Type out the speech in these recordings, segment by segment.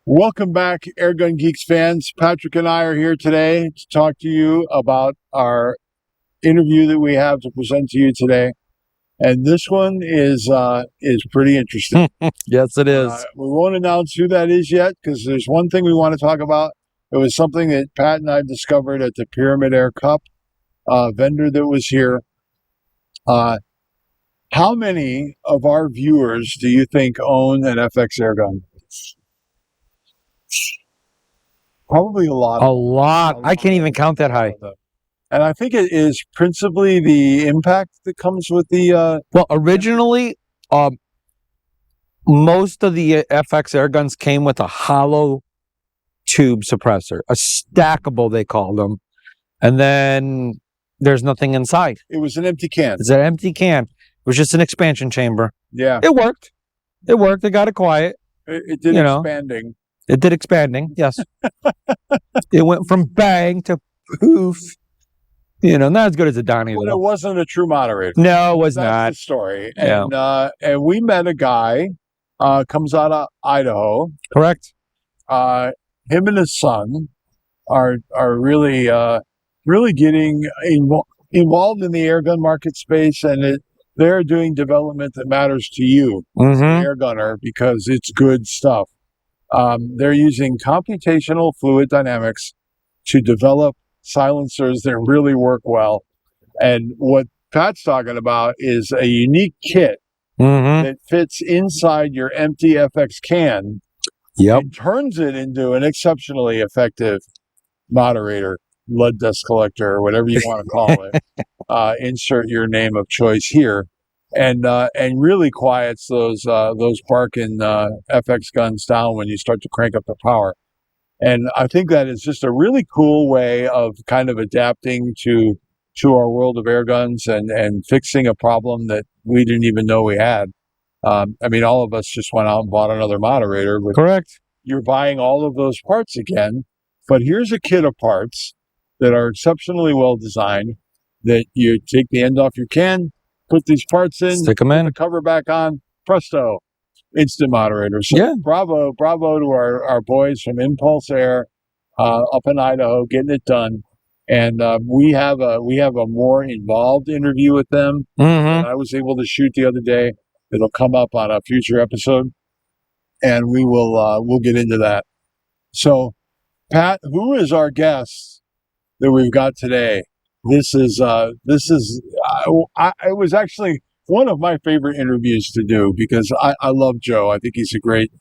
Welcome back, Airgun Geeks fans. Patrick and I are here today to talk to you about our interview that we have to present to you today. And this one is pretty interesting. Yes, it is. We won't announce who that is yet because there's one thing we want to talk about. It was something that Pat and I discovered at the Pyramid Air Cup vendor that was here. How many of our viewers do you think own an FX airgun? Probably a lot. A lot. I can't even count that high. And I think it is principally the impact that comes with the... Well, originally, most of the FX airguns came with a hollow tube suppressor, a stackable, they called them. And then there's nothing inside. It was an empty can. It's an empty can. It was just an expansion chamber. Yeah. It worked. It worked. It got it quiet. It did expanding. It did expanding, yes. It went from bang to poof. Not as good as a Donnie. But it wasn't a true moderator. No, it was That's not. The story. And we met a guy, comes out of Idaho. Correct. Him and his son are really getting involved in the airgun market space, and they're doing development that matters to you, as an airgunner, because it's good stuff. They're using computational fluid dynamics to develop silencers that really work well. And what Pat's talking about is a unique kit that fits inside your empty FX can. Yep. And turns it into an exceptionally effective moderator, lead dust collector, or whatever you want to call it. Insert your name of choice here. And really quiets those barking FX guns down when you start to crank up the power. And I think that is just a really cool way of kind of adapting to our world of air guns and fixing a problem that we didn't even know we had. All of us just went out and bought another moderator. But correct. You're buying all of those parts again. But here's a kit of parts that are exceptionally well designed that you take the end off your can, put these parts in, stick them in, put the cover back on, presto, instant moderator. So yeah. bravo to our boys from Impulse Air up in Idaho, getting it done. And we have a more involved interview with them that I was able to shoot the other day. It'll come up on a future episode, and we'll get into that. So, Pat, who is our guest that we've got today? It was actually one of my favorite interviews to do because I love Joe. I think he's a great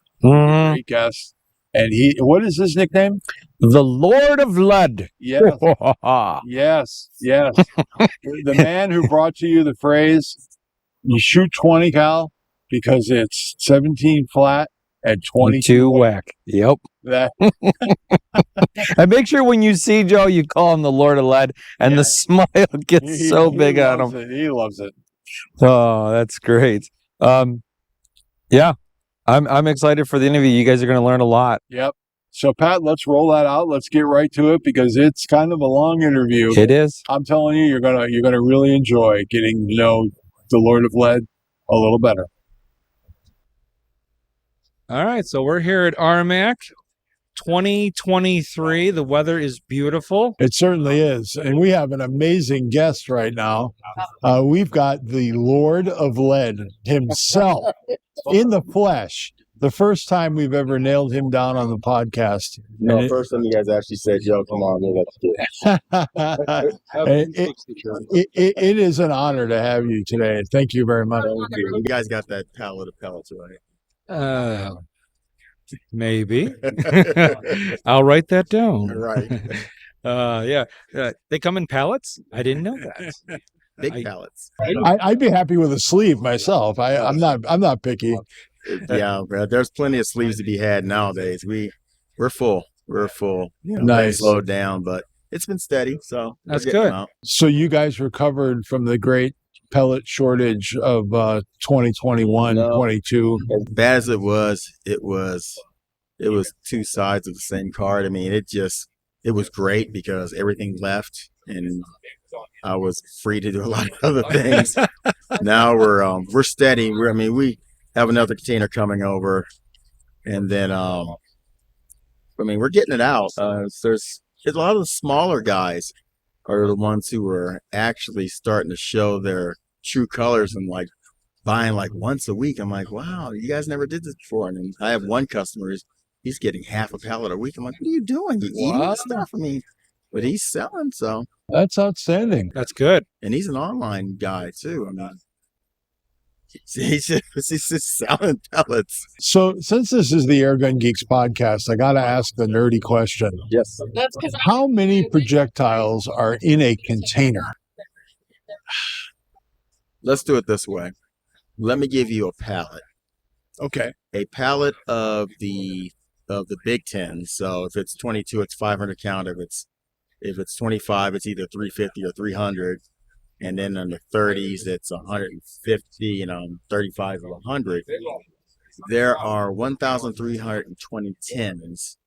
guest. And what is his nickname? The Lord of Lead. Yes. Yes. The man who brought to you the phrase, you shoot 20 cal because it's 17 flat and 22 whack. Yep. That. And make sure when you see Joe, you call him the Lord of Lead, and the smile gets so big on him. He loves it. Oh, that's great. Yeah, I'm excited for the interview. You guys are going to learn a lot. Yep. So, Pat, let's roll that out. Let's get right to it because it's kind of a long interview. It is. I'm telling you, you're gonna really enjoy getting to know the Lord of Lead a little better. All right, so we're here at RMAC 2023. The weather is beautiful. It certainly is. And we have an amazing guest right now. We've got the Lord of Lead himself in the flesh. The first time we've ever nailed him down on the podcast. No, first time you guys actually said, yo, come on, let's it is an honor to have you today. Thank you very much. You guys got that pallet of pellets, right? Maybe. I'll write that down. Right. They come in pallets? I didn't know that. Big pallets. I'd be happy with a sleeve myself. I'm not picky. Yeah, bro. There's plenty of sleeves to be had nowadays. We're full. We're full. Nice. Slowed down, but it's been steady. So that's good. So you guys recovered from the great pellet shortage of 2021, 22. As bad as it was two sides of the same card. I mean, it was great because everything left and I was free to do a lot of other things. Now we're steady. We have another container coming over, and then I mean, we're getting it out. There's a lot of the smaller guys are the ones who are actually starting to show their true colors and like buying like once a week. I'm like, wow, you guys never did this before. And then I have one customer, he's getting half a pallet a week. I'm like, what are you doing? You eating this stuff? I mean, but he's selling, so That's outstanding. That's good. and he's an online guy too. I mean, he's just selling pellets. So, since this is the Airgun Geeks podcast, I got to ask the nerdy question. Yes. How many projectiles are in a container? Let's do it this way. Let me give you a pallet. Okay. A pallet of the Big Ten. So if it's 22, it's 500 count. If it's 25, it's either 350 or 300. And then on the 30s, it's 150, and on 35 or 100. There are 1,320 tins,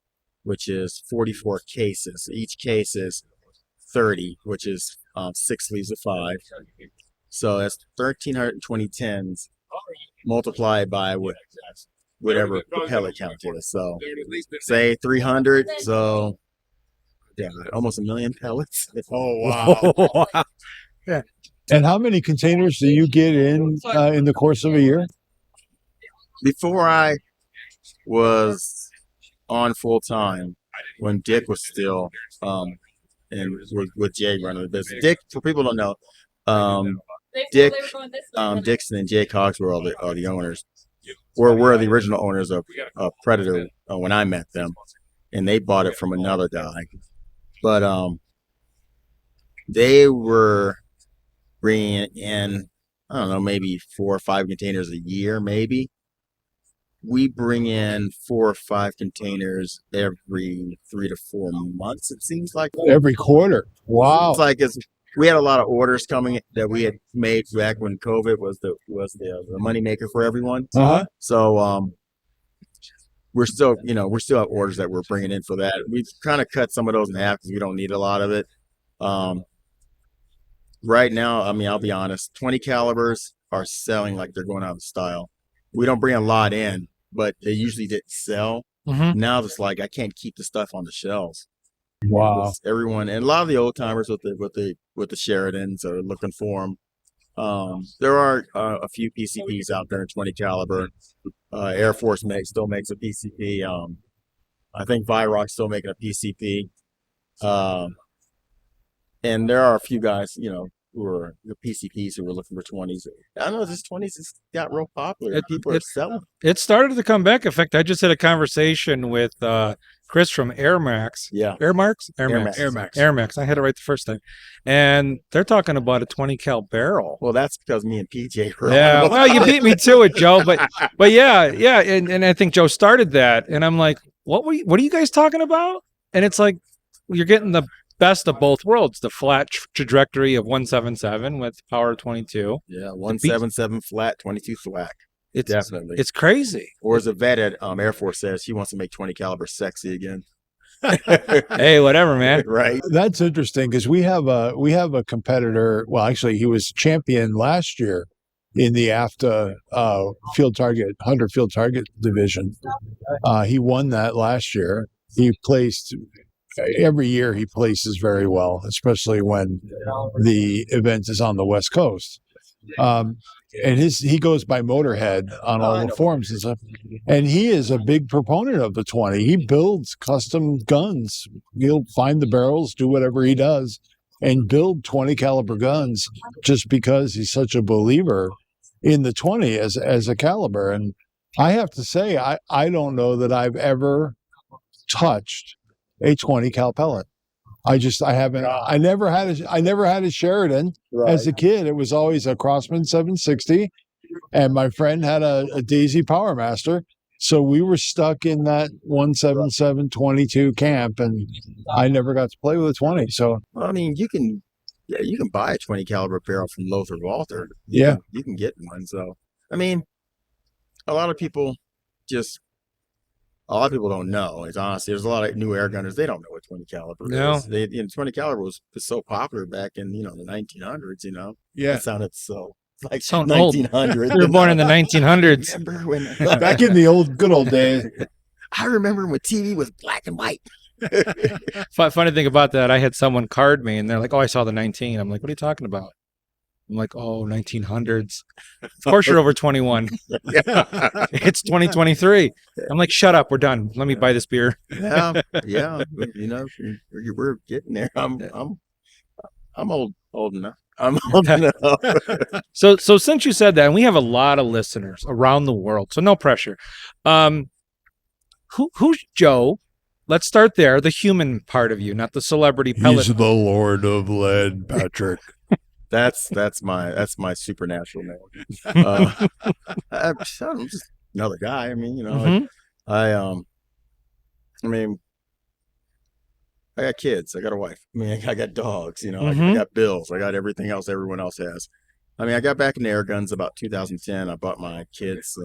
which is 44 cases. Each case is 30, which is 6 sleeves of 5. So that's 1,320 tins multiplied by whatever the pellet count is. So say 300. So yeah, almost 1 million pellets. Oh, wow. Yeah. And how many containers do you get in the course of a year? Before I was on full time, when Dick was still and with Jay running the business. Dick, for people who don't know, Dick, Dixon and Jay Cox were all the owners. Were the original owners of Predator when I met them, and they bought it from another guy. But they were bringing in, I don't know, maybe 4 or 5 containers a year, maybe. We bring in 4 or 5 containers every 3 to 4 months. It seems like Every quarter. Wow. it's like we had a lot of orders coming that we had made back when COVID was the money maker for everyone. Uh-huh. So we're still have orders that we're bringing in for that. We've kind of cut some of those in half because we don't need a lot of it. Right now, I mean, I'll be honest, 20 calibers are selling like they're going out of style. We don't bring a lot in, but they usually didn't sell. Mm-hmm. Now it's like I can't keep the stuff on the shelves. Wow. Everyone, and a lot of the old timers with the Sheridans are looking for them. There are a few PCPs out there in 20 caliber. Air Force still makes a PCP. I think Virock's still making a PCP. And there are a few guys, who are the PCPs who were looking for 20s. I know this 20s has got real popular. People are selling. It started to come back. In fact, I just had a conversation with Chris from Airmax. Yeah. Airmax? Airmax. I had it right the first time. And they're talking about a 20 cal barrel. Well, that's because me and PJ were Yeah. on. Well, you beat me to it, Joe. But yeah. And I think Joe started that. And I'm like, what are you guys talking about? And it's like, you're getting the best of both worlds, the flat trajectory of 177 with power of 22. Yeah, 177 flat, 22 thwack. It's Definitely. It's crazy. Or as a vet at Air Force says, he wants to make 20 caliber sexy again. Hey, whatever, man. Right. That's interesting because we have a competitor. Well, actually, he was champion last year in the AFTA field target 100 field target division. He won that last year. He placed. Every year he places very well, especially when the event is on the West Coast. And he goes by Motorhead on all the forums and stuff. And he is a big proponent of the 20. He builds custom guns. He'll find the barrels, do whatever he does, and build 20 caliber guns just because he's such a believer in the 20 as a caliber. And I have to say, I don't know that I've ever touched a 20 cal pellet. I never had a Sheridan as a kid. It was always a Crossman 760, and my friend had a Daisy Power Master. So we were stuck in that 177 22 camp, and I never got to play with a 20. So I mean, you can buy a 20 caliber barrel from Lothar Walther. Yeah, you can get one. So I mean, a lot of people don't know. It's honestly, there's a lot of new airgunners. They don't know what 20 caliber is. 20 caliber was so popular back in the 1900s. Yeah, it sounded so like Sound old. 1900s. You were born in the 1900s. Remember when back in the good old days. I remember when TV was black and white. Funny thing about that, I had someone card me, and they're like, "Oh, I saw the 19." I'm like, "What are you talking about?" I'm like, "Oh, 1900s." Of course, you're over 21. It's 2023. I'm like, "Shut up, we're done. Let me buy this beer." Yeah, yeah. You know, we're getting there. I'm old enough. I'm old enough. So since you said that, and we have a lot of listeners around the world, so no pressure. Who's Joe? Let's start there. The human part of you, not the celebrity pellet. He's the Lord of Lead, Patrick. That's my supernatural name. I'm just another guy. I mean, you know, Mhm. I mean, I got kids. I got a wife. I mean, I got dogs. You know, I Mhm. got bills. I got everything else everyone else has. I mean, I got back into Airguns about 2010. I bought my kids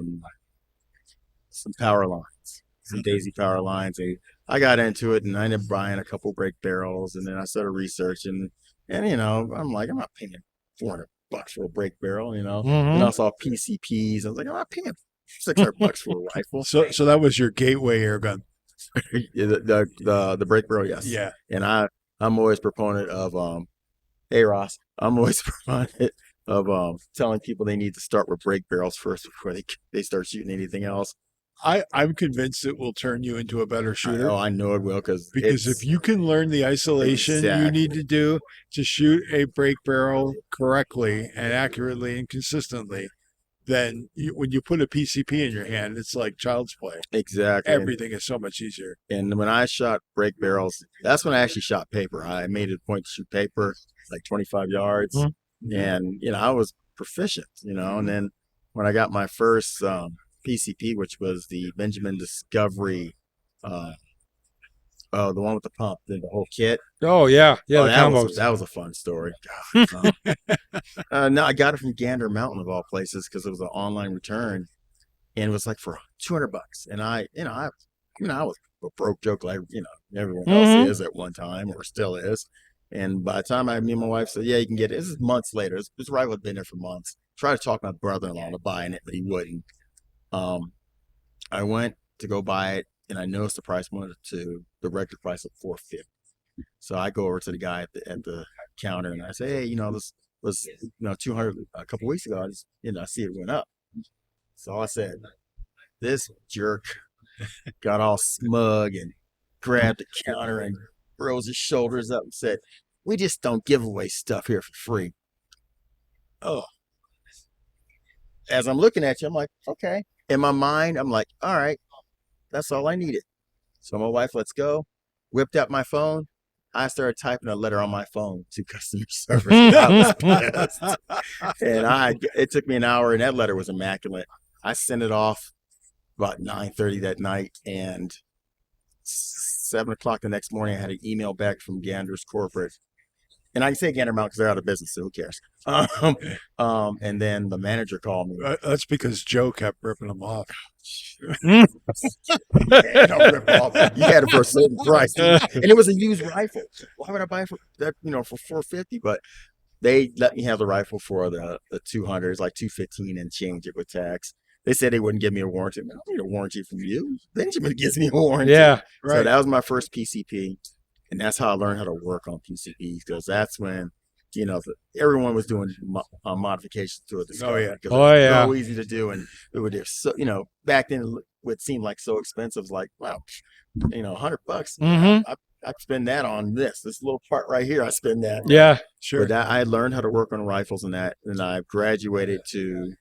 some power lines, some Daisy power lines. I got into it, and I ended up buying a couple brake barrels, and then I started researching. And you know, I'm like, I'm not paying $400 for a brake barrel. You know, and I Mhm. saw PCPs. I was like, I'm not paying $600 for a rifle. So that was your gateway air gun. The brake barrel, yes. Yeah. And I'm always proponent of hey Ross, I'm always proponent of telling people they need to start with brake barrels first before they start shooting anything else. I'm convinced it will turn you into a better shooter. I know it will because if you can learn the isolation you need to do to shoot a brake barrel correctly and accurately and consistently, then when you put a PCP in your hand, it's like child's play. Exactly. Everything is so much easier. And when I shot brake barrels, that's when I actually shot paper. I made it a point to shoot paper, like 25 yards. Mhm. And, you know, I was proficient, you know. And then when I got my first PCP, which was the Benjamin Discovery, the one with the pump, the whole kit. Oh yeah, the that combos. that was a fun story. No, I got it from Gander Mountain of all places because it was an online return, and it was like for $200. And I was a broke joke like everyone else is at one time or still is. And by the time me and my wife said, yeah, you can get it. This is months later. This rifle had been there for months. Tried to talk my brother-in-law into buying it, but he wouldn't. I went to go buy it, and I noticed the price went to the regular price of $450. So I go over to the guy at the counter, and I say, hey, this was 200 a couple weeks ago. I see it went up. So I said, this jerk got all smug and grabbed the counter and rose his shoulders up and said, we just don't give away stuff here for free. Oh. As I'm looking at you, I'm like, okay. In my mind, I'm like, all right, that's all I needed. So my wife, let's go. Whipped out my phone. I started typing a letter on my phone to customer service. I was pissed. And it took me an hour, and that letter was immaculate. I sent it off about 9:30 that night, and 7:00 the next morning, I had an email back from Gander's corporate. And I can say Gander Mountain because they're out of business, so who cares? And then the manager called me. That's because Joe kept ripping them off. Don't rip off. You had it for a certain price, and it was a used rifle. Why would I buy it for that? For $450? But they let me have the rifle for the 200s, like $215 and change it with tax. They said they wouldn't give me a warranty. I don't need a warranty from you. Benjamin gives me a warranty. Yeah, right. So that was my first PCP, and that's how I learned how to work on PCPs, because that's when everyone was doing modifications to it. Oh yeah. It was so easy to do, and it would so back then it would seem like so expensive. Like, wow, $100. I spend that on this little part right here. I spend that. Yeah, sure. But I learned how to work on rifles and that, and I graduated to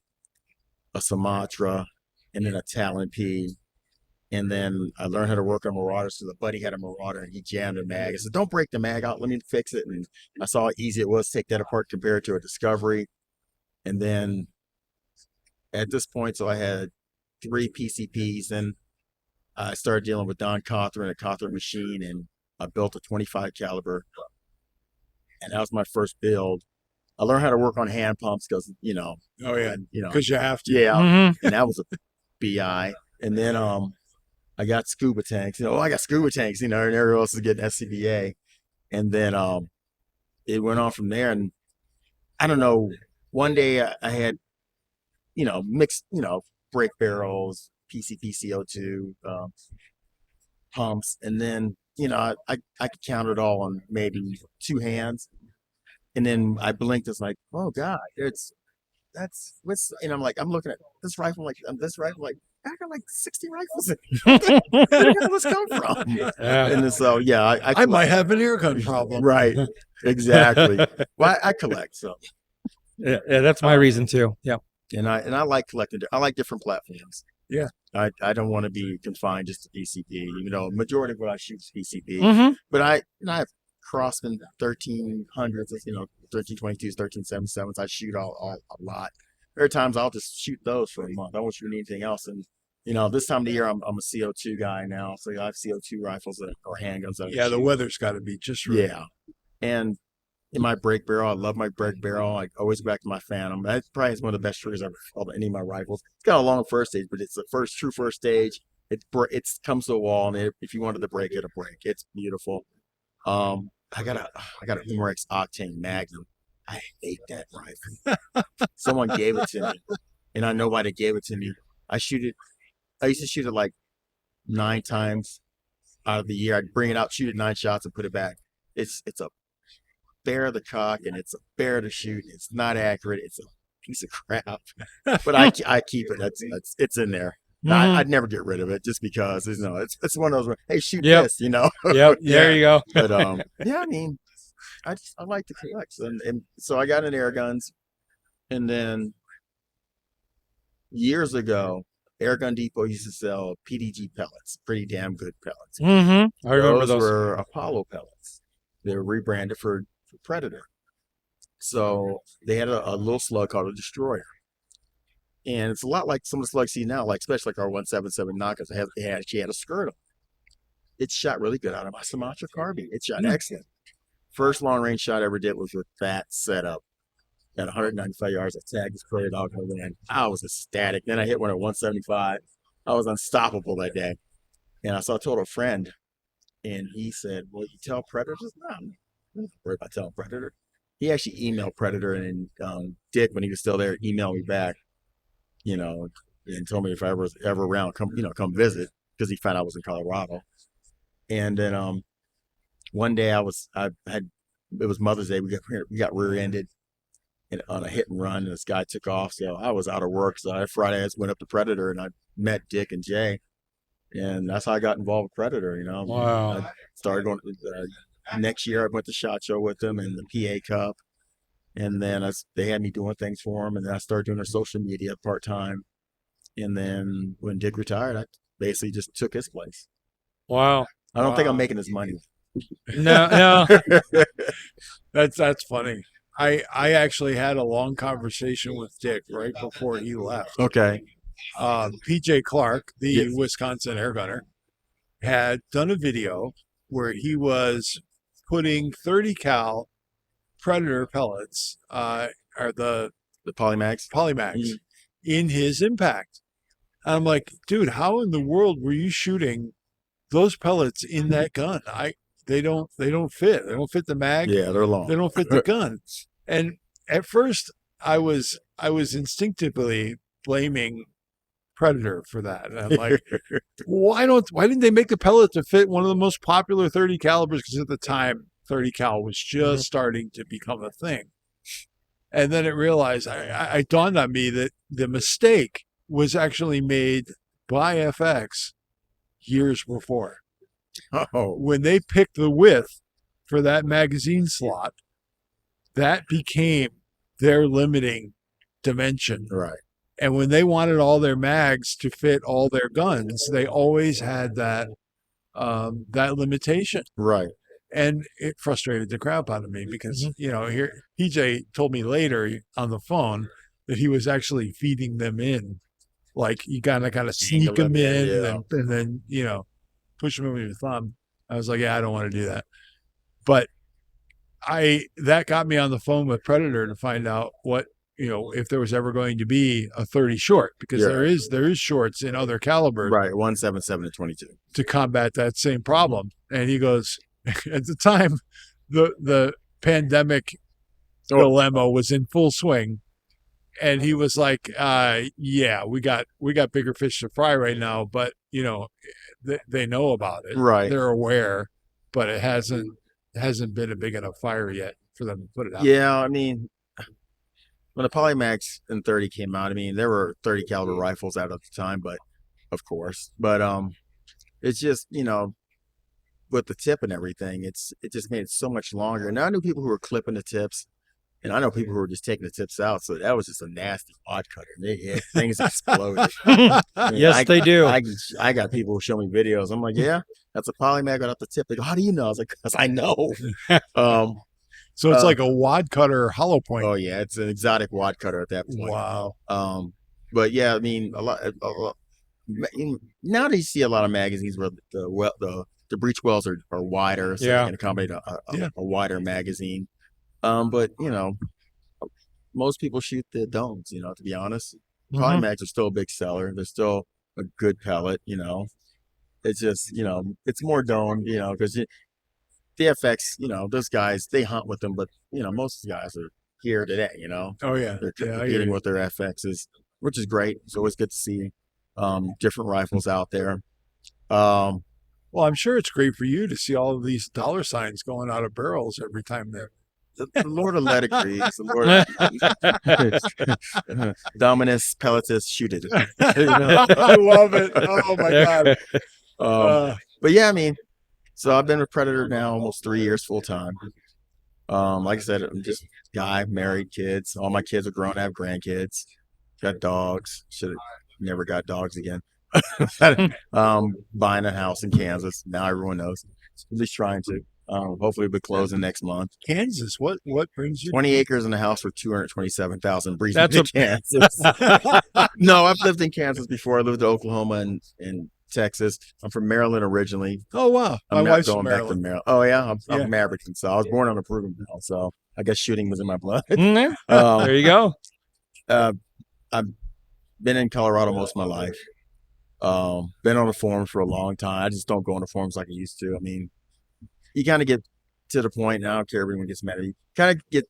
a Sumatra and then a Talon P. And then I learned how to work on Marauders. So the buddy had a Marauder, and he jammed a mag. I said, don't break the mag out. Let me fix it. And I saw how easy it was to take that apart compared to a Discovery. And then at this point, so I had 3 PCPs. And I started dealing with Don Cawthorn, a Cawthorn machine, and I built a 25 caliber. And that was my first build. I learned how to work on hand pumps because, Oh yeah. Because you have to. Yeah. Mhm. And that was a BI. And then I got scuba tanks. I got scuba tanks, and everyone else is getting SCBA. And then it went on from there. And I don't know, one day I had, mixed, brake barrels, PCP CO2, pumps, and then I could count it all on maybe 2 hands, and then I blinked. It's like, oh God, that's what's, and I'm looking at this rifle like I got like 60 rifles. Where did all this come from? Yeah. And then, so yeah, I might have an airgun problem. right, exactly. Well, I collect, so Yeah, that's my reason too. Yeah. and I like collecting. I like different platforms. Yeah. I don't want to be confined just to PCP. Even though majority of what I shoot is PCP, Mm-hmm. but I've crossed in 1300s, 1322s, 1377s. I shoot all a lot. There are times I'll just shoot those for a month. I won't shoot anything else. And this time of the year, I'm a CO2 guy now, so I have CO2 rifles or handguns. That I Yeah, the shoot. weather's got to be just right. Yeah, and in my break barrel, I love my break barrel. I always go back to my Phantom. That probably is one of the best triggers I've ever felt on any of my rifles. It's got a long first stage, but it's the true first stage. It comes to a wall, and if you wanted to break it, it'll break. It's beautiful. I got a Humorex Octane Magnum. I hate that rifle. Someone gave it to me, and I know why they gave it to me. I used to shoot it like 9 times out of the year. I'd bring it out, shoot it 9 shots, and put it back. It's a bear of the cock, and it's a bear to shoot. It's not accurate. It's a piece of crap. But I keep it. It's in there. I'd never get rid of it just because it's one of those. Hey, shoot this, Yep. Yeah. There you go. But yeah, I mean, I like to collect, and so I got an Airguns, and then years ago, Airgun Depot used to sell PDG pellets, pretty damn good pellets. Mm-hmm. I remember Those those. were Apollo pellets. They were rebranded for Predator. So they had a little slug called a Destroyer. And it's a lot like some of the slugs you see now, like especially like our 177 knockers. She had a skirt on. It shot really good out of my Sumatra carbine. It shot excellent. First long range shot I ever did was with that setup at 195 yards. I tagged this prairie dog over there, and I was ecstatic. Then I hit one at 175. I was unstoppable that day. And I told a friend, and he said, "Well, you tell Predators?" No, I'm not worried about telling Predator. He actually emailed Predator, and Dick, when he was still there, emailed me back, and told me if I was ever around, come visit, because he found out I was in Colorado. And then one day it was Mother's Day. We got rear-ended on a hit and run, and this guy took off. So I was out of work. So Friday I just went up to Predator, and I met Dick and Jay, and that's how I got involved with Predator. Wow. I started going. Next year I went to SHOT Show with them and the PA Cup, and then they had me doing things for them, and then I started doing their social media part time. And then when Dick retired, I basically just took his place. Wow. I don't think I'm making his money. No. That's funny. I actually had a long conversation with Dick right before he left. Okay. PJ Clark, the Yes. Wisconsin airgunner, had done a video where he was putting 30 cal Predator pellets, or the Polymax. Polymax, in his impact. And I'm like, dude, how in the world were you shooting those pellets in that gun? They don't fit. They don't fit the mag. Yeah, they're long. They don't fit the gun. And at first I was instinctively blaming Predator for that. And I'm like, why didn't they make the pellet to fit one of the most popular 30 calibers? Because at the time 30 cal was just starting to become a thing. And then it realized, I dawned on me that the mistake was actually made by FX years before. Oh, When they picked the width for that magazine slot, that became their limiting dimension. right. And when they wanted all their mags to fit all their guns, they always had that limitation. Right. And it frustrated the crap out of me because, here PJ told me later on the phone that he was actually feeding them in. Like you gotta sneak them in, yeah. and then, push them with your thumb. I was like, yeah, I don't want to do that. But that got me on the phone with Predator to find out what, if there was ever going to be a 30 short, because there is shorts in other calibers. Right. 177 and 22. To combat that same problem. And he goes, at the time, the pandemic dilemma was in full swing. and he was like, yeah, we got bigger fish to fry right now, but you know, they know about it, Right. they're aware, but it hasn't been a big enough fire yet for them to put it out. Yeah, I mean, when the Polymax and 30 came out, I mean, there were 30 caliber rifles out at the time, but of course, but it's just, you know, with the tip and everything, it just made it so much longer. And I knew people who were clipping the tips, and I know people who were just taking the tips out. So that was just a nasty odd cutter. Things exploded. I mean, Yes, they do. I got people who show me videos. I'm like, yeah, that's a Polymac right off the tip. They go, how do you know? I was like, because I know. So it's like a wad cutter hollow point. Oh yeah, it's an exotic wad cutter at that point. Wow. But yeah, I mean, a lot nowadays you see a lot of magazines where the breech wells are wider, so Yeah. they can accommodate a wider magazine. But you know, most people shoot the domes. You know, to be honest, Polymacs are still a big seller. They're still a good pellet. You know, it's just, you know, it's more dome. You know, because the FX, you know, those guys, they hunt with them, but you know, most of the guys are here today. You know, Oh yeah. they're Yeah, I hear competing you. with their FXs, which is great. It's always good to see different rifles out there. Well, I'm sure it's great for you to see all of these dollar signs going out of barrels every time they're. The Lord will let it grieve. The Lord, Dominus Pelletus, shoot it. You know? I love it. Oh my god. But yeah, I mean, so I've been with Predator now almost 3 years full time. Like I said, I'm just a guy, married, kids. All my kids are grown, I have grandkids, got dogs. Should have never got dogs again. Buying a house in Kansas. Now everyone knows. At least trying to. Hopefully we'll be closing next month. Kansas, what brings you? 20 acres in a house for 227,000 brings That's me to Kansas. No, I've lived in Kansas before. I lived in Oklahoma and Texas. I'm from Maryland originally. Oh wow, I'm my not wife's going from back to Maryland. Maryland. Oh yeah, I'm Yeah. from African, so I was born on a proving ground. So I guess shooting was in my blood. There you go. I've been in Colorado most of my life. Been on the forums for a long time. I just don't go on the forums like I used to. I mean, you kind of get to the point, and I don't care if everyone gets mad at you, kind of get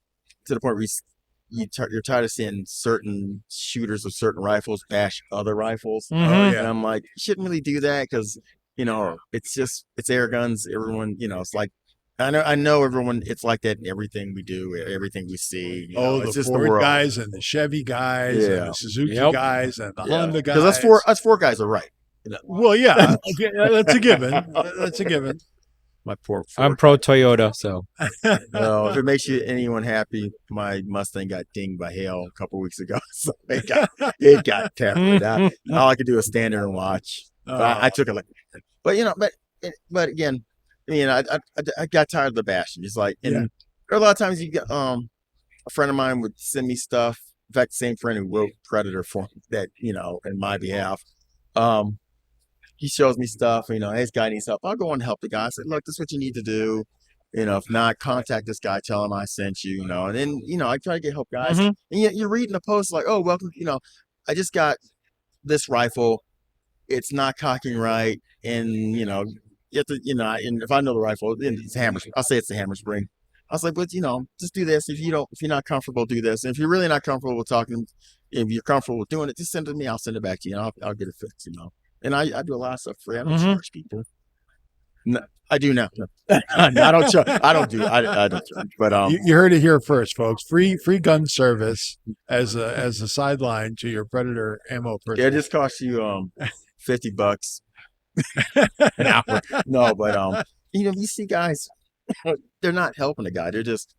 to the point where you're tired of seeing certain shooters of certain rifles bash other rifles. Oh And yeah. I'm like, you shouldn't really do that because, you know, it's Airguns. Everyone, you know, it's like, I know everyone, it's like that in everything we do, everything we see. You know, Oh, it's the just Ford the world. guys and the Chevy guys and Yeah. the Suzuki Yep. guys and the Honda guys. Because us four guys are right. Well, yeah, okay, that's a given. That's a given. My poor I'm pro Toyota, so No, if it makes anyone happy, my Mustang got dinged by hail a couple weeks ago. So it got peppered. All I could do was stand there and watch. I took it like, but you know, but again, I mean, I got tired of the bashing. It's like, and there are a lot of times you get a friend of mine would send me stuff. In fact, the same friend who wrote Predator for me, that, you know, in my behalf. He shows me stuff, you know, hey, this guy needs help. I'll go and help the guy. I said, look, this is what you need to do. You know, if not, contact this guy, tell him I sent you, you know. And then, you know, I try to get help guys. And yet you're reading a post like, oh, welcome, you know, I just got this rifle. It's not cocking right. And, you know, you have to, you know, and if I know the rifle, then it's hammer. I'll say it's the hammer spring. I was like, but, you know, just do this. If you're not comfortable, do this. And if you're really not comfortable with talking, if you're comfortable with doing it, just send it to me. I'll send it back to you and I'll get it fixed, you know. And I do a lot of stuff free. I don't charge people. No, I do now. No, I don't charge. I don't charge. But you heard it here first, folks. Free gun service as a sideline to your Predator ammo purchase. yeah, it just costs you $50 an hour. No, but you know, you see guys, they're not helping the guy. They're just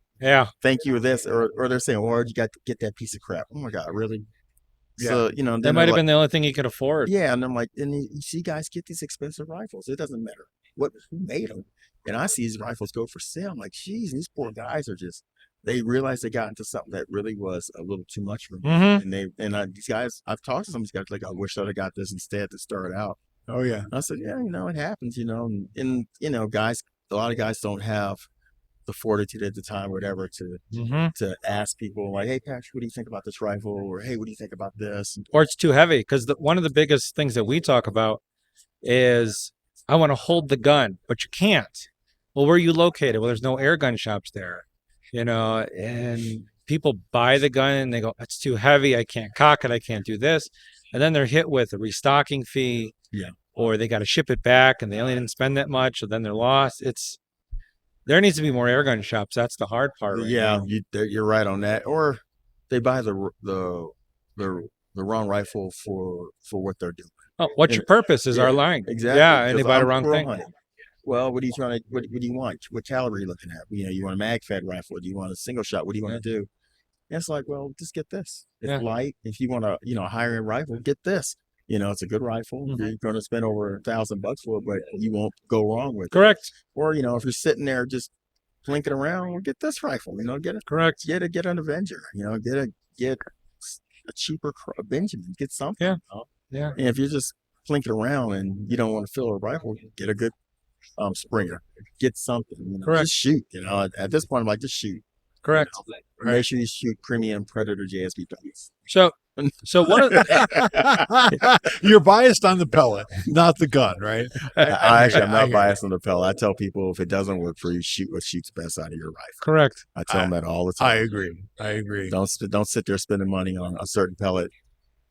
thank you for this, or they're saying, "Oh, you got to get that piece of crap." Oh my God, really? Yeah. So, you know, that then might have like, been the only thing he could afford. yeah, and I'm like, and you see guys get these expensive rifles. It doesn't matter who made them. And I see these rifles go for sale. I'm like, geez, these poor guys are just, they realize they got into something that really was a little too much for them. And these guys, I've talked to some of these guys like, I wish I'd have got this instead to start out. Oh yeah. And I said, yeah, you know, it happens, you know, and you know, guys, a lot of guys don't have the fortitude at the time, or whatever, to ask people like, hey, Patrick, what do you think about this rifle? Or hey, what do you think about this? Or it's too heavy, because one of the biggest things that we talk about is I want to hold the gun, but you can't. Well, where are you located? Well, there's no air gun shops there, you know, and people buy the gun and they go, it's too heavy. I can't cock it. I can't do this. And then they're hit with a restocking fee. Yeah. Or they got to ship it back and they only didn't spend that much. So then they're lost. There needs to be more airgun shops. That's the hard part. Right Yeah, now. you're right on that. Or they buy the wrong rifle for what they're doing. Oh, what's your purpose is Yeah, our line. Exactly. Yeah. And they Because buy the I'm wrong squirrel thing. hunting. Well, what are you trying to? What do you want? What caliber are you looking at? You want a mag-fed rifle? Do you want a single shot? What do you want to do? And it's like, well, just get this. It's Yeah. light. If you want a higher end rifle, get this. It's a good rifle. Mhm. You're going to spend over $1,000 for it, but you won't go wrong with it. Correct. Or if you're sitting there just blinking around, well, get this rifle. Correct. Get an Avenger. Get a cheaper Benjamin. Get something. Yeah. you know? Yeah. And if you're just plinking around and you don't want to fill a rifle, get a good Springer. Get something. Correct. Just shoot. At this point, I'm like, just shoot. Correct. Make sure you shoot premium Predator JSB pellets. So one of the, You're biased on the pellet, not the gun, right? I'm not I- biased on the pellet. I tell people if it doesn't work for you, shoot what shoots best out of your rifle. correct. I tell them that all the I time. agree. Don't sit there spending money on a certain pellet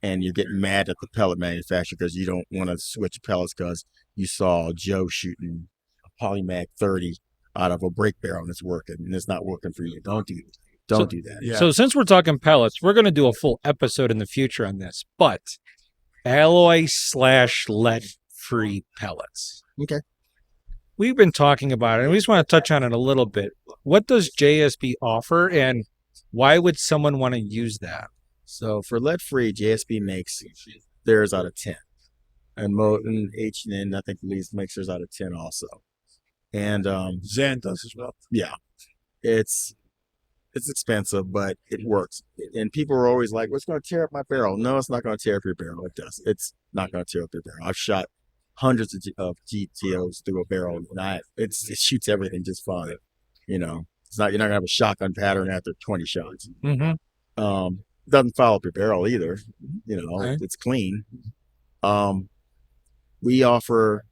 and you're getting mad at the pellet manufacturer because you don't want to switch pellets because you saw Joe shooting a Polymag 30 out of a break barrel and it's working and it's not working for you. Don't do that. Yeah. So since we're talking pellets, we're going to do a full episode in the future on this, but alloy/lead free pellets. Okay. We've been talking about it and we just want to touch on it a little bit. What does JSB offer and why would someone want to use that? So for lead free, JSB makes theirs out of 10. And H&N, I think Lee's makes theirs out of 10 also. And Zan does as well. yeah, it's expensive, but it works. And people are always like, "What's going to tear up my barrel?" No, it's not going to tear up your barrel. It does. It's not going to tear up your barrel. I've shot hundreds of GTOs through a barrel, and it shoots everything just fine. It's not you're not gonna have a shotgun pattern after 20 shots. Mm-hmm. Doesn't foul up your barrel either. Okay. It's clean. We offer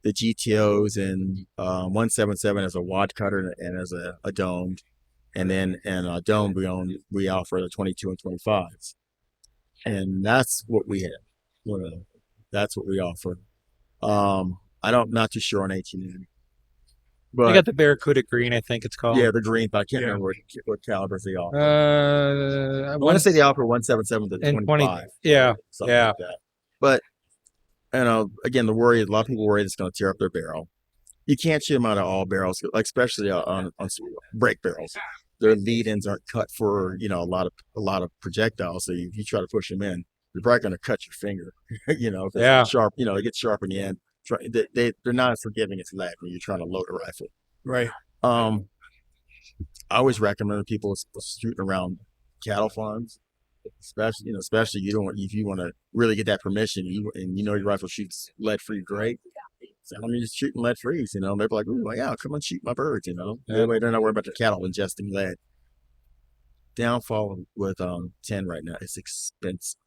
the GTOs in 177 as a wad cutter and as a domed. And then in a dome, we offer the 22 and 25s. And that's what we have. That's what we offer. Not too sure on H&N. But I got the Barracuda green, I think it's called. yeah, the green, but I can't Yeah. remember what calibers they offer. I I want to say they offer 177 to and 25. yeah, Something yeah. like that. But, again, a lot of people worry it's going to tear up their barrel. You can't shoot them out of all barrels, like especially on break barrels. Their lead-ins aren't cut for, a lot of projectiles. So if you try to push them in, you're probably going to cut your finger, if it's Yeah. sharp, it gets sharp in the end. They're not as forgiving as lead when you're trying to load a rifle. Right. I always recommend people shooting around cattle farms, especially if you want to really get that permission and your rifle shoots lead free, great. So I'm just shooting lead free, they're like, "Ooh, yeah, come on, shoot my birds," That way they're not worried about the cattle ingesting lead. Downfall with 10 right now, it's expensive.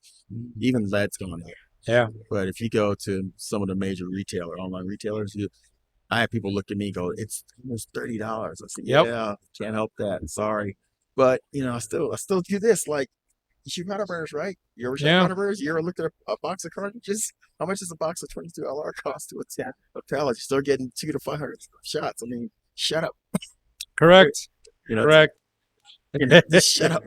Even lead's going up. Yeah. But if you go to some of the major online retailers, I have people look at me and go, "It's almost $30." I said, Yep. "Yeah, can't help that. Sorry." But I still do this. Like, you shoot powder burners, right? You ever shot Yeah. powder burners? You ever looked at a box of cartridges? How much does a box of 22 LR cost to a pellet? You're still getting 200 to 500 shots. I mean, shut up. Correct. Correct. Just shut up.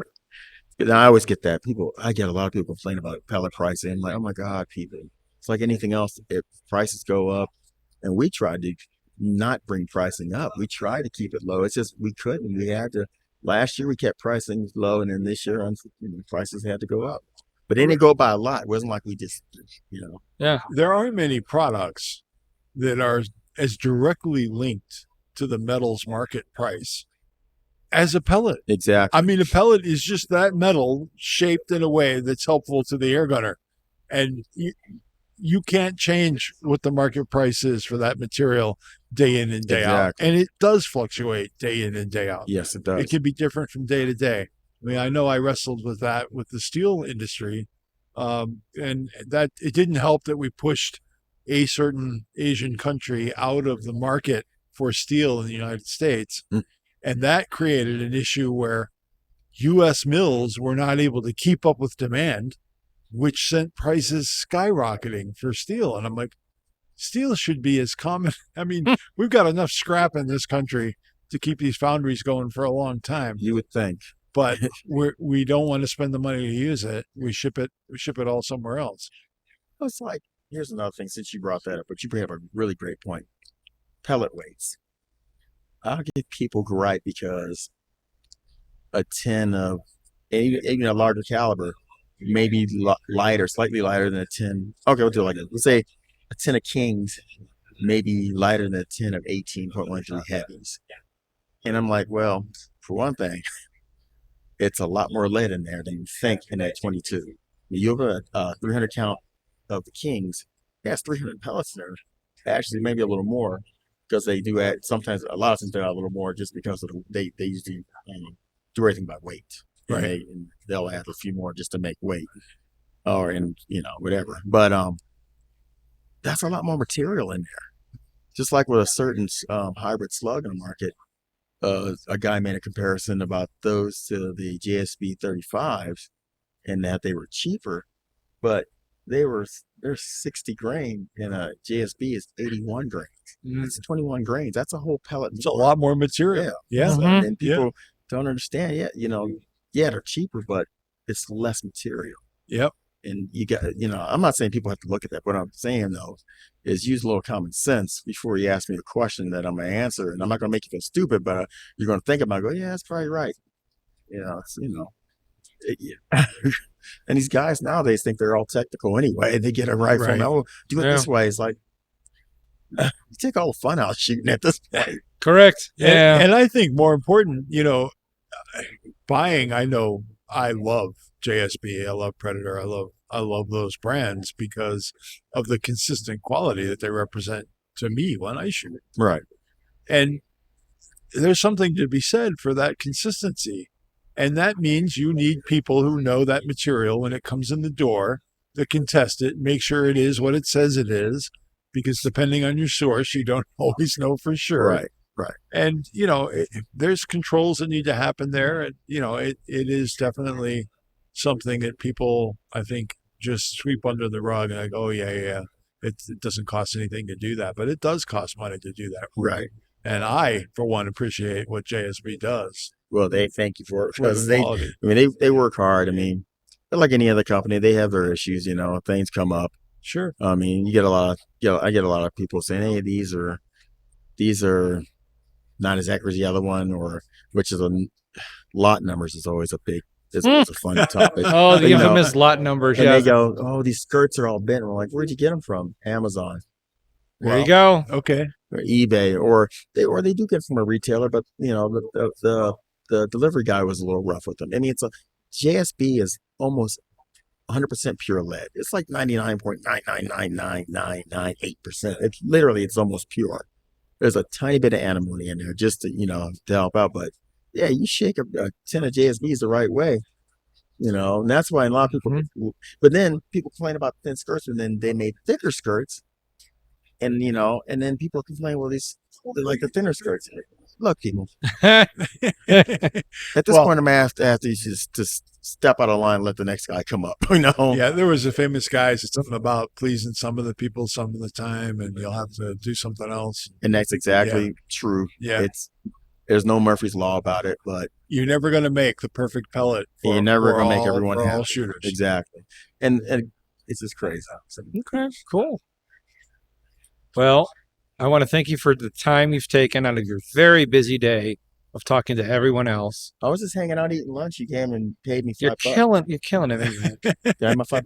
And I always get that. I get a lot of people complain about pellet pricing. I'm like, oh my God, people. It's like anything else. If prices go up, and we tried to not bring pricing up, we tried to keep it low. It's just we couldn't. We had to. Last year we kept pricing low, and then this year prices had to go up. But they didn't go up by a lot. It wasn't like we just, Yeah. There aren't many products that are as directly linked to the metal's market price as a pellet. Exactly. I mean, a pellet is just that metal shaped in a way that's helpful to the air gunner. And you can't change what the market price is for that material day in and day out. Exactly. And it does fluctuate day in and day out. Yes, it does. It can be different from day to day. I mean, I know I wrestled with that with the steel industry. And that it didn't help that we pushed a certain Asian country out of the market for steel in the United States. Mm. And that created an issue where U.S. mills were not able to keep up with demand, which sent prices skyrocketing for steel. And I'm like, steel should be as common. I mean, we've got enough scrap in this country to keep these foundries going for a long time. You would think. But we don't want to spend the money to use it. We ship it all somewhere else. It's like, here's another thing, since you brought that up, but you bring up a really great point. Pellet weights. I'll give people gripe because a 10 of, even a larger caliber, maybe lighter, slightly lighter than a 10. Okay, we'll do it like this. Let's say a 10 of Kings may be lighter than a 10 of 18.13 heavies. And I'm like, well, for one thing, it's a lot more lead in there than you think in that 22. You have a 300 count of the Kings, it has 300 pellets in there. Actually, maybe a little more, because they do add, sometimes, a lot of times they add a little more just because of they usually do everything by weight. Right. And they'll add a few more just to make weight, or whatever. But that's a lot more material in there. Just like with a certain hybrid slug in the market, a guy made a comparison about those to the JSB 35s, and that they were cheaper, but they're 60 grain, and a JSB is 81 grains. It's 21 grains. That's a whole pellet. It's a lot more material. Yeah. So, and people don't understand. They're cheaper, but it's less material. Yep. And you got, I'm not saying people have to look at that. What I'm saying, though, is use a little common sense before you ask me the question that I'm going to answer. And I'm not going to make you feel stupid, but you're going to think about it, go, yeah, that's probably right. And these guys nowadays think they're all technical anyway. They get a rifle. Right. No, do it this way. It's like, you take all the fun out of shooting at this point. Correct. Yeah. And I think more important, buying, I love JSB, I love Predator, I love those brands because of the consistent quality that they represent to me when I shoot. Right. And there's something to be said for that consistency. And that means you need people who know that material when it comes in the door, that can test it, make sure it is what it says it is, because depending on your source, you don't always know for sure. Right. And, there's controls that need to happen there. And, it is definitely something that people, I think, just sweep under the rug and like, oh, yeah. It doesn't cost anything to do that, but it does cost money to do that. Right. And I, for one, appreciate what JSB does. Well, they thank you for it, because quality. they work hard. I mean, like any other company, they have their issues, things come up. Sure. I mean, I get a lot of people saying, hey, these are not as accurate as the other one, or which is lot numbers is always it's a fun topic. Oh, the But, infamous lot numbers. and Yeah. they go, oh, these skirts are all bent. We're like, where'd you get them from? Amazon. There you go. Okay. Or eBay, or they do get from a retailer, but the delivery guy was a little rough with them. I mean, JSB is almost 100% pure lead. It's like 99.9999998%. It's almost pure. There's a tiny bit of antimony in there just to help out, but yeah, you shake a 10 of JSBs the right way, and that's why a lot of people. But then people complain about thin skirts, and then they made thicker skirts, and then people complain, well, they like the thinner skirts. Look, people. At this point, I'm going to have to just step out of line and let the next guy come up. Yeah, there was a famous guy said something about pleasing some of the people some of the time, and you'll have to do something else. And that's exactly true. Yeah. There's no Murphy's Law about it, but you're never going to make the perfect pellet. You're never going to make everyone for happy. all shooters. Exactly. And it's just crazy. Okay, cool. Well, I want to thank you for the time you've taken out of your very busy day of talking to everyone else. I was just hanging out eating lunch. You came and paid me $5. You're killing it, man. Did I have my $5?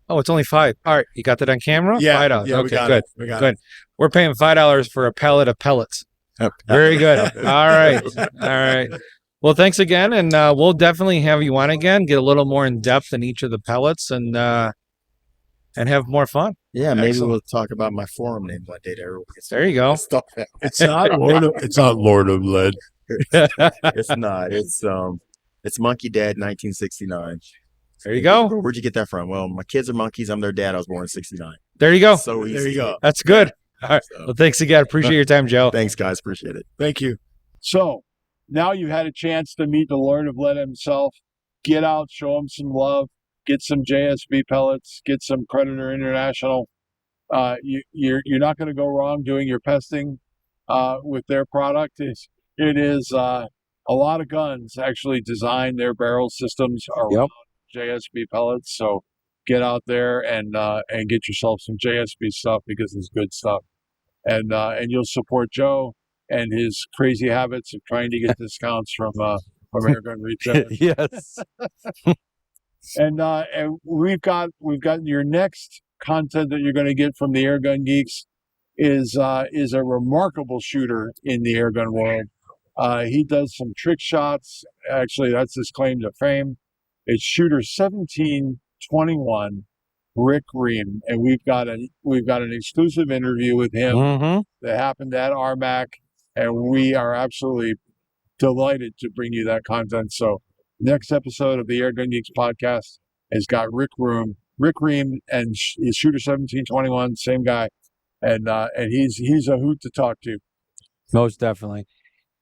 Oh, it's only $5. All right, you got that on camera? Yeah, $5. yeah, Okay, we got good. it. We got Good. We're paying $5 for a pellet of pellets. Very good. All right. All right. Well, thanks again, and we'll definitely have you on again, get a little more in depth in each of the pellets, and have more fun. Yeah, maybe Excellent. we'll talk about my forum name one day. There you go. Stop that. It's not Lord of Lead. It's not. It's Monkey Dad 1969. There you go. Where'd you get that from? Well, my kids are monkeys. I'm their dad. I was born in 69. There you go. So easy. There you go. That's good. All right. So, Well, thanks again. Appreciate your time, Joe. thanks, guys. Appreciate it. Thank you. So now you've had a chance to meet the Lord of Lead himself. Get out, show him some love, get some JSB pellets, get some Predator International. You're not going to go wrong doing your pesting with their product. It is a lot of guns actually design their barrel systems around JSB pellets. So get out there and get yourself some JSB stuff because it's good stuff, and you'll support Joe and his crazy habits of trying to get discounts from Airgun retailers. Yes. And we've got your next content that you're going to get from the Airgun Geeks is a remarkable shooter in the airgun world. He does some trick shots. Actually, that's his claim to fame. It's shooter 1721, Rick Ream, and we've got an exclusive interview with him that happened at RMAC, and we are absolutely delighted to bring you that content. So, next episode of the Airgun Geeks podcast has got Rick Ream, and his shooter 1721, same guy, and he's a hoot to talk to. Most definitely.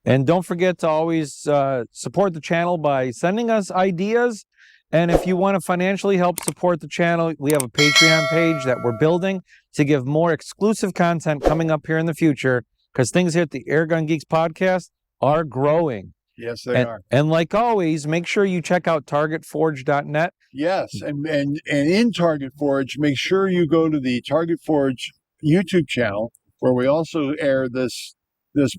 And don't forget to always support the channel by sending us ideas. And if you want to financially help support the channel, we have a Patreon page that we're building to give more exclusive content coming up here in the future, because things here at the Airgun Geeks podcast are growing. Yes, they are. And like always, make sure you check out targetforge.net. Yes, and in Target Forge, make sure you go to the Target Forge YouTube channel, where we also air this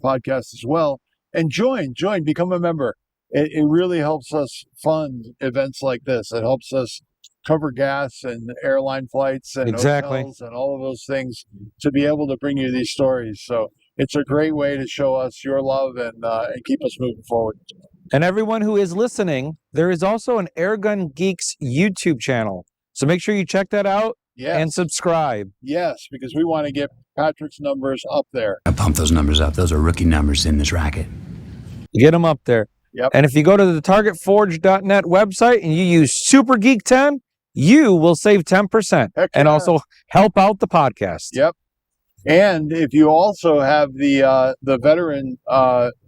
podcast as well, and join, become a member. It really helps us fund events like this. It helps us cover gas and airline flights and hotels and all of those things to be able to bring you these stories. So it's a great way to show us your love and keep us moving forward. And everyone who is listening, there is also an Airgun Geeks YouTube channel. So make sure you check that out and subscribe. Yes, because we want to get Patrick's numbers up there. I pump those numbers up. Those are rookie numbers in this racket. Get them up there. Yep. And if you go to the targetforge.net website and you use Super Geek 10, you will save 10% and also help out the podcast. Yep. And if you also have the veteran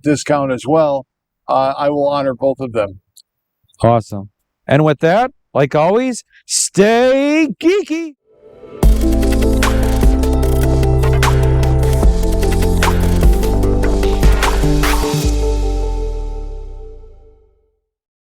discount as well, I will honor both of them. Awesome. And with that, like always, stay geeky.